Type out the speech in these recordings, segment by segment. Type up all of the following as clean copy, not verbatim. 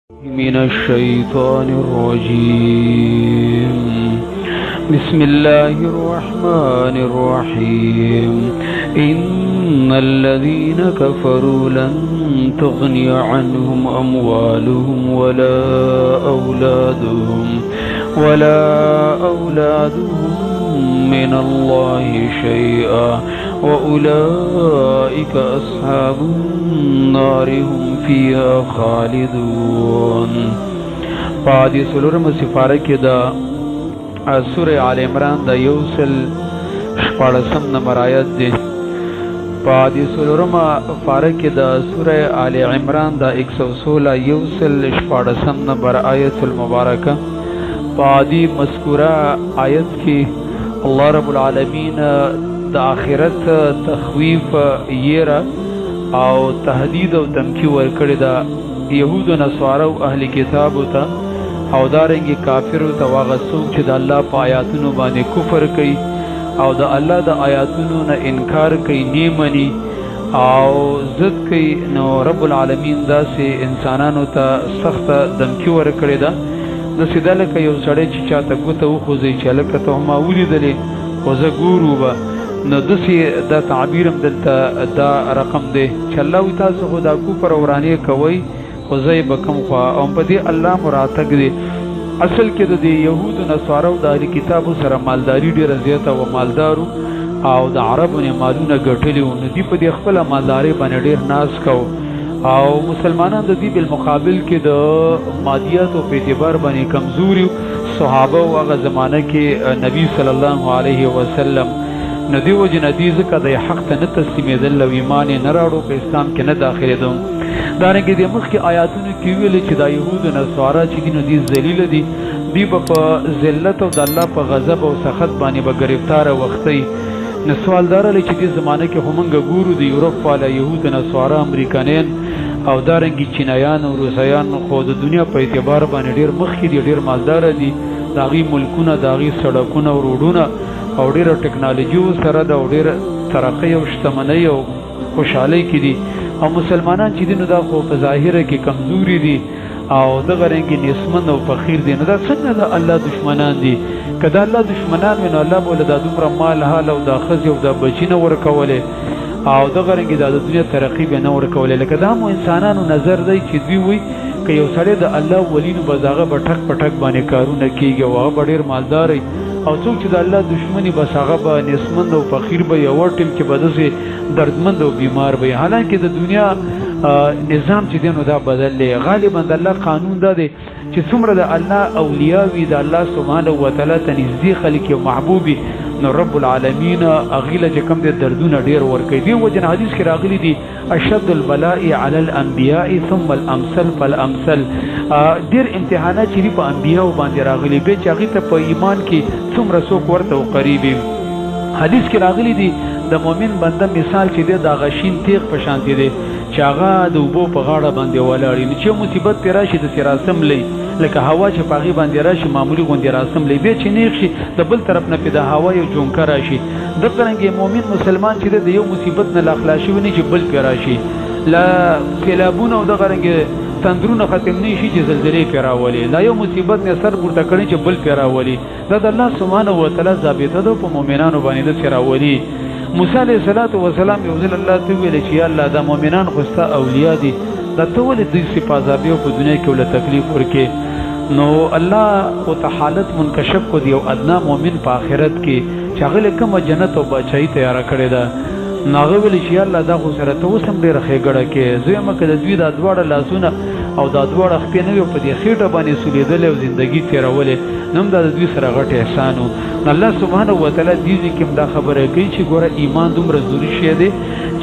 من الشيطان الرجيم. بسم الله الرحمن الرحيم. إن الذين كفروا لن تغني عنهم أموالهم ولا أولادهم من الله شيئا وأولئك أصحاب النار هم فيها خالدون. پادی سلورم سفاره کې دا سورہ آل عمران دا یوسل شپاړسم نمبر آیت دی. پادی سلورم فاره کې دا سورہ آل عمران دا 116 یوسل شپاړسم نمبر آیت المبارکه. پادی مذکورہ آیت کی اللہ رب العالمین دا آخرت تخویف یرا او تهدید او دمکی ورکړی دا یهود و نصارا او اهل کتاب ته او دارنګي کافر ته واغ څوک چې د الله په آیاتونو باندې کفر کوي او د الله د آیاتونو نه انکار کوي نیمني او ضد کوي، نو رب العالمین داسې انسانانو ته سخت دمکی ورکړی دا د سیده لکه یو سړی چې چاته ګوته وخوځي چې لکه ته ما ولیدلې خو زه ګورو به، نو داسې دا تعبیرم دلته دا رقم دی چې الله وي تاسو خو دا کفر او ورانې کوئ خو زه یې به کوم خوا او په دې الله مراتګ دی. اصل کې د دې یهودو نصارو د اهل کتابو سره مالداري ډېره زیاته و، مالدارو او د عربو نه مالونه ګټلي وو، نو دوی په دې خپله مالدارۍ باندې ډېر ناز کو او مسلمانان د دې بالمقابل کې د مادیاتو په اعتبار باندې کمزوري صحابه او هغه زمانه کې نبی صلی الله علیه وسلم نو دی وجه ندی ځکه د حق ته نه تسلیمېدل او ایمان یې نه راوړو، په اسلام کې نه داخلېدو. دارنګې د مخکې آیاتونو کې ویلې چې دا یهود و نصارا چې دي نو دوی ذلیله دي، دوی به په ذلت او د الله په غضب او سخط باندې به ګرفتاره وختئ. نو سوال دا راغلی چې دې زمانه کې خو موږ ګورو د یورپ والا یهود و نصارا امریکانیان او دارنګې چینایان او روسیان خو د دنیا په اعتبار باندې ډېر مخکې دي، ډېر مالداره دي، د هغوی ملکونه د هغوی سړکونه او روډونه او ډېره ټکنالوژي سره ده او ډېره ترقۍ او شتمنۍ او خوشحالۍ کې دي، او مسلمانان چې دي نو دا خو په ظاهره کې کمزوري دي او دغه رنګې نیستمند او فقیر دي. نو دا څنګه د الله دشمنان دي؟ که د الله دشمنان وي نو الله به له دا دومره مال حال او دا ښځې او دا بچي نه ورکولې او دغه رنګې دا د دنیا ترقي به نه ورکولې. لکه دا مو انسانانو نظر دی چې دوی وایي که یو سړی د الله ولي نو بس هغه به ټک په ټک باندې کارونه کېږي او هغه به ډېر مالدار وي، او څوک چې د الله دشمني بس هغه به نیستمند او فقیر به یو ټیم کې به داسې دردمند او بیمار به. حالانکه د دنیا نظام چې دی نو دا بدل دی. غالبا د الله قانون دا دی چې څومره د الله اولیاء وي د الله سبحانه وتعالی ته نږدې خلک یو محبوب وي نو رب العالمین هغوی له چې کوم دی دردونه ډېر ورکوي. دې وجه نه حدیث کې راغلی دي اشد البلاء علی الانبیاء ثم الامثل فالامثل. ډېر امتحانات چې دي په انبیاو باندې راغلي، بیا چې هغوی ته په ایمان کې څومره څوک ورته و قریب وي. حدیث کې راغلی دي د مؤمن بنده مثال چې دی د غشین تیغ په شانتې دی چې هغه د اوبو په غاړه باندې ولاړ وي، نو چې مصیبت پرې راشي داسې راسملی لکه هوا چې په هغې باندې راشي معمولي غوندې راسملی، بیا چې نیغ شي د بل طرف نه پرې د هوا یو جونکه راشي. دغه رنګې مؤمن مسلمان چې دی د یو مصیبت نه لا خلاص شوی نه چې بل پرې راشي، لا سیلابونه او دغه رنګې تندرونه ختم نه شي چې زلزلې پرې راولي، لا یو مصیبت نه سر پورته کړي چې بل پرې راولي. دا د الله سبحانه وتعالی ضابطه ده په مؤمنانو باندې داسې راولي. موسی علیه السلام یو ځل الله ته وویل چې یا الله دا مؤمنان خو ستا اولیاء دي، دا ته ولې دوی سې په عذابې او په دنیا کې ورله تکلیف ورکې؟ نو الله ورته حالت منکشف کړو د یو ادنا مؤمن په آخرت کې چې هغه له کومه جنت او بادشاهي تیاره کړې ده. نو هغه ویلې چې یا الله دا خو سره ته اوس هم ډېره ښېګړه کې زه یم که د دوی دا دواړه لاسونه او دا دواړه خپې نه وي په دې خېټه باندې سولېدلې او زندګي تېرولې، نو هم دا د دوی سره غټ احسان و. نو الله سبحانه وتعالی دې ځای کې هم دا خبره کوي چې ګوره ایمان دومره ضروري شی دی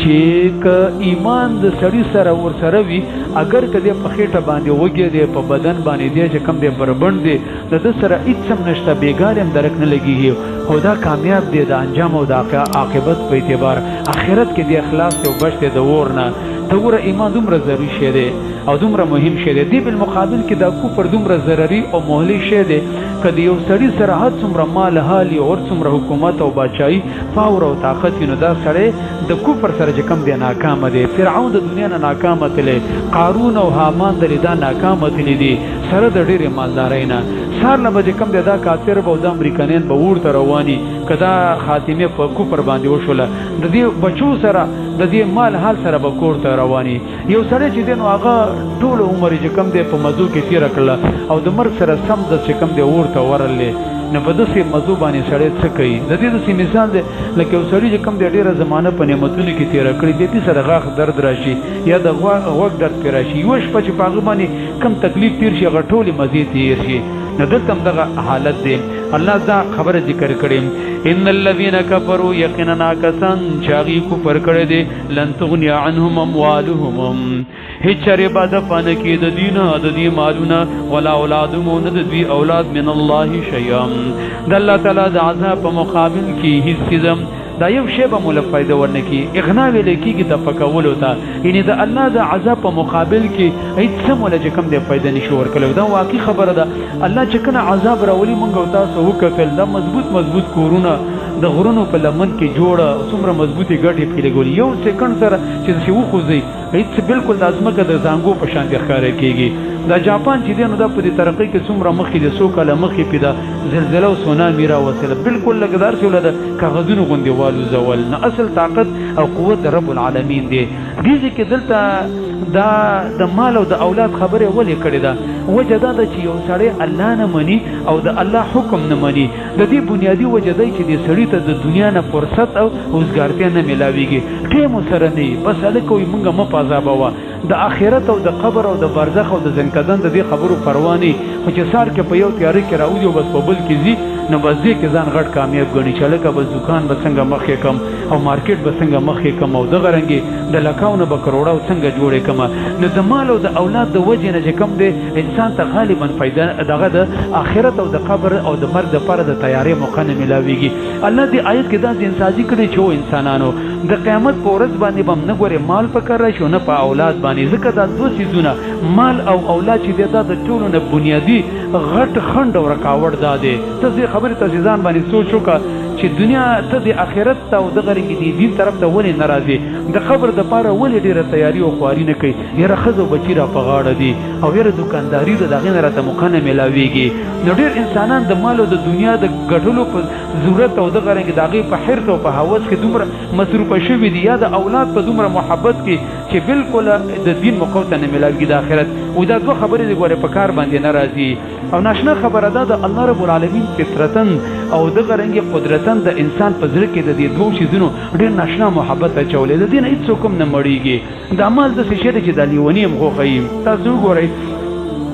چې که ایمان د سړي سره ورسره وي اگر که دی په خېټه باندې وږی دی په بدن باندې دی چې کوم دی بربند دی د ده سره هېڅ هم نشته، بېګار هم درک نه لګېږي، خو دا کامیاب دی د انجام او د عاقبت په اعتبار. آخرت کې دی اخلاص دی او بچ دی د اور نه ته ګوره ایمان دومره ضروري شی دی او دومره مهم شی دی. دې بالمقابل کې دا کفر دومره ضرري او مهلک شی دی که د یو سړي سره هر څومره مال حالي او څومره حکومت او بادشاهي پاور او طاقت وي نو دا سړی د کفر سره چې کوم دی ناکامه دی. فرعون د دنیا نه ناکامه تللی، قارون او حامان د دا ناکامه تللی دي سره د ډېرې مالدارۍ نه. سهار نه به چې کوم دی دا کافر به او دا امریکایان به ورته رواني که دا خاتمه په کفر باندې وشوله د دې بچو سره د دې مال حال سره به کور ته رواني. یو سړی چې دی نو هغه ټول عمر چې کوم دی په مزو کې تېره کړله او د مرګ سره سم د چې کوم دی ورته ورلې نو په داسې مزو باندې سړی څه کوي. د دې داسې مثال دی لکه یو سړي چې کوم دی ډېره زمانه په نعمتونو کې تېره کړې د دې سره غاښ درد راشي یا د غوږ درد پرې راشي، یوه شپه چې په هغه باندې کم تکلیف تېر شي هغه ټولې مزې تېر شي. نو دلته هم دغه حالت دی. الله دا خبره ذکر کړې ان الذين كفروا يقينا کسان چې هغوی کفر کړی دی لن تغني عنهم اموالهم هیڅ چرې به دفع نه کړي د دوی نه د دوی مالونه ولا اولادهم نه د دوی اولاد من الله شیئا د الله تعالی د عذاب په مقابل کې هیڅ څیز دا یو شی به مولا فایده ورنه کی اغنا ویل کیږي د پکول وتا یعنی د الله د عذاب په مقابل کې هیڅ مولا چې کوم د فایده نشي ورکول. دا واقعي خبره ده. الله چې کنه عذاب راولي مونږ او تاسو وکړل دا مضبوط کورونه د غرونو په لمن کې جوړه څومره مضبوطی ګټې پکې لګولي یو سکند سره چې څه وخوځي هیڅ بالکل د ازمکه د زنګو په شان ښکارا کیږي. دا جاپان چې دی نو دا په دې ترقۍ کې څومره مخکې د څو کاله مخکې پیدا زلزله او سونامي راوستله بالکل لګدار شو له کاغذونو غوندې والو زول نه اصل طاقت او قوت د رب العالمین دی. دې کې دلته دا د مال او د اولاد خبره ولې کړې ده وجه دا ده چې یو سړی الله نه مني او د الله حکم نه مني. د دې بنیادی وجه دی چې د سړی ته د دنیا نه فرصت او روزګارتیا نه ملاويږي ټیم سره نه بس هلکه وي مونږ مه په عذابوه د آخرت او د قبر او د برزخ او د زنکدن د دې خبرو پروا نه خو چې سار کې په یو تیارې کې راوځي او بس په بل کې ځي نو بس دې کې ځان غټ کامیاب ګڼي چې هلکه بس دکان به څنګه مخکې کم او مارکیټ به څنګه مخکې کم او دغه رنګې د لکاونه به کروڑه او څنګه جوړې کم. نو د مال او د اولاد د وجې نه چې کم دی انسان ته غالبا فایده دغه د آخرت او د قبر او د مرګ دپاره د تیارې موقع نه میلاویږي. الله دې آیت کې دا ځینسازي کړی چې انسانانو د قیامت په ورځ باندې به هم نه ګورې مال په کار راشي او نه په اولاد باندې ځکه دا دوه څیزونه مال او اولاد چې دی دا د ټولو نه بنیادي غټ خنډ او رکاوټ دا دی. ته دې خبرې ته ځان باندې سوچ وکړه چې دنیا ته د آخرت ته او دغه رنګې د دین طرف ته ولې نه راځي د قبر دپاره ولې ډېره تیاري او خواري نه کوي یاره ښځه او بچي را په غاړه دي او یاره دوکانداري ده د هغې نه راته موقع نه میلاویږي. نو ډېر انسانان د مال او د دنیا د ګټلو په ضرورت او دغه رنګې د هغې په حرص او په هوس کې دومره مصروفه شوي دي یا د اولاد په دومره محبت کې چې بالکل د دین موقع ته نه میلاویږي د آخرت. او دا دوه خبرې د ګورې په کار باندې نه راځي. او ناشنا خبره ده د الله رب العالمین فطرتن او دغه رنګې قدرتن د انسان په زړه کې د دې دوه شیزونو ډېر ناشنا محبت اچولی د دې نه هېڅوک هم نه مړېږي. دا مال داسې شی دی چې دا لیوني هم خوښوي. تاسو وګورئ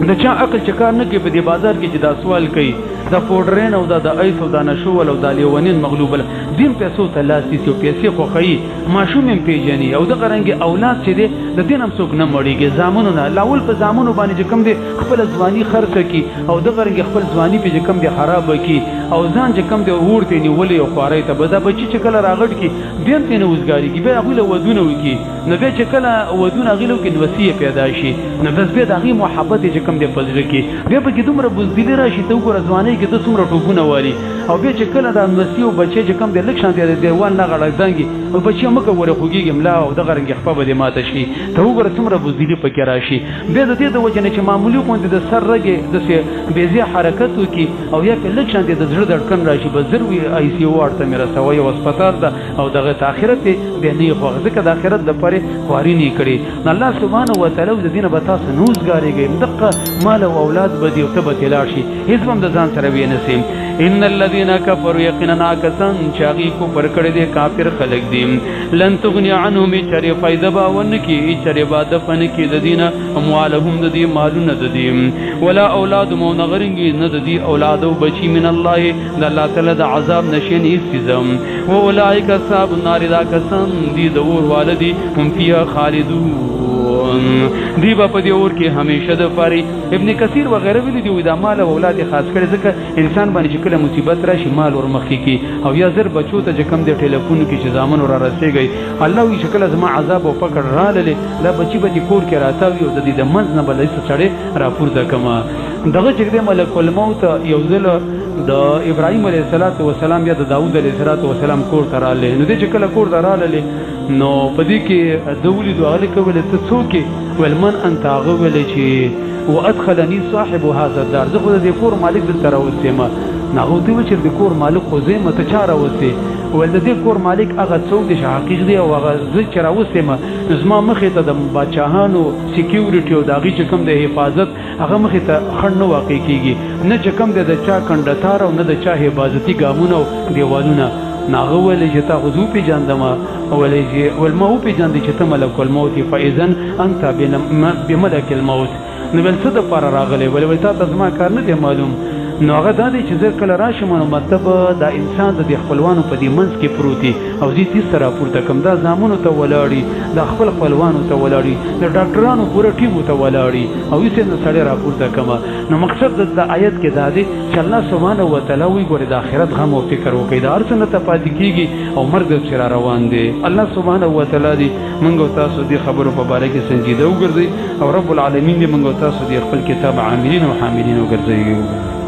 د چا عقل چې کار نه کوي په دې بازار کې چې دا سوال کوي دا پوډرین او دا د ایس او دا نشول او دا لیونین مغلوبه دین پیسو ته لاس نیسي او پیسې خوښوي ماشوم هم پیژني او دغه رنګې اولاد چې دی د دین هم څوک نه مړېږي. زامنو نه لاول په زامنو باندې چې کوم دی خپله ځواني خرڅه کړي او دغه رنګې خپل ځواني پې چې کوم دی خرابه کړي او ځان چې کوم دی اور ته نیولی او خوارۍ ته به دا بچي چې کله راغټ کړي بیا هم ترې نه وزګارېږي بیا هغوی له ودونه وکړي نو بیا چې کله ودونه هغوی له وکړي نو وصي یې پیدا شي نو بس بیا د هغې محبت یې چې کوم دی په زړه کې بیا پکې دومره بزدلي راشي ته وګوره ځوانۍ کې ته څومره ټوپونه والي او بیا چې کله دا نوسي او بچی چې کوم دی لږ شانتې د دیوال نه غړزانګي او بچي مکه ورې خوږېږي ملا او دغه رنګې خپه به دې ماته شي ته وګوره څومره بزدلي پکې راشي. بیا د دې د وجې نه چې معمولي غوندې د سر رګې داسې بېځایه حرکت وکړي او یا پرې لږ شانتې د زړه دړکن راشي به زر وي آی سی او ورته مې رسوی او هسپتال ته او دغه ته آخرت یې بیا نه یې خوښ ځکه د آخرت دپاره خواري نه یې کړې. نو الله سبحانه وتعالی د دې نه به تاسو نه وزګارېږئ دقه مال او اولاد به دي او ته به ترې لاړ شي هېڅ به هم د ځان سره ویې نه سي. ان الذين كفروا یقینا کسان چې هغوی کفر کړی دی کافر خلک دي لن تغني عنهم چرې فایده به ونه کړي چرې به دفع نه کړي د دې نه اموالهم د دې مالونه د دې ولا اولادهم او نه غرنګي نه د دې اولاد او بچي من الله د الله تعالی د عذاب نه شي نه هېڅ و اولئک اصحاب النار دا کسان دي د اور والدي هم فیها خالدون خالدون دی با په دې اور کې همیشه د پاره. ابن کثیر وغیرہ ویلي دی دا مال او اولاد خاص کړي ځکه انسان باندې چې کله مصیبت راشي مال ور مخکې کی او یا زر بچو ته چې کم دی ټلیفون کې چې زامن ور رسېږي الله وی شکل زما عذاب او پکړ رااله لا بچي بچي کور کې راتاوي او د دې د منځ نه بلې سړې راپورته کما دغه چې د ملک الموت یو ځل د ابراهيم عليه السلام یا د داوود عليه السلام کور ته رااله نو دې چې کله کور ته رااله نو پدې کې دولي دعاله کول ته څوک ولمن انت غول چې وادخلني صاحب هذا الدار زه خو د کور مالک دلته راوستم ناغو دی چې د کور مالک خو زه مت چاره وسه ول د دې کور مالک هغه څوک دی چې حقیقت دی او هغه زه چې راوستم زما مخې ته د بچاهانو سکیورټي او داغي چې کوم د حفاظت هغه مخې ته خړ نه واقع کیږي نه چې کوم د چا کندتار او نه د چا حفاظتي ګامونه او دیوالونه ناغه ولې چې تا غزو پی جاندما ولې چې ولمو پی جاندې چې ته ملک الموت فاذن انت بملك الموت نو بل څه د پر راغلی ولې تا زما کار نه دی معلوم نو هغه دا دی چې زه کله راشم نو مطلب دا انسان د خپلوانو په دې منځ کې پروتي او زه تیس سره پورته کوم دا زامنو ته ولاړی د خپل خپلوانو ته ولاړی د ډاکټرانو پوره ټیم ته ولاړی او یې څنګه سړی را پورته کما نو مقصد د آیت کې دا دی چې الله سبحانه و تعالی وی ګوره د آخرت غم او فکر وکړي دا ارڅنه ته پاتې کیږي او مرګ سره روان دی الله سبحانه و تعالی دی موږ تاسو دې خبرو په باره کې سنجیده وګرځي او رب العالمین دې موږ تاسو دې خپل کتاب عاملین او حاملین وګرځي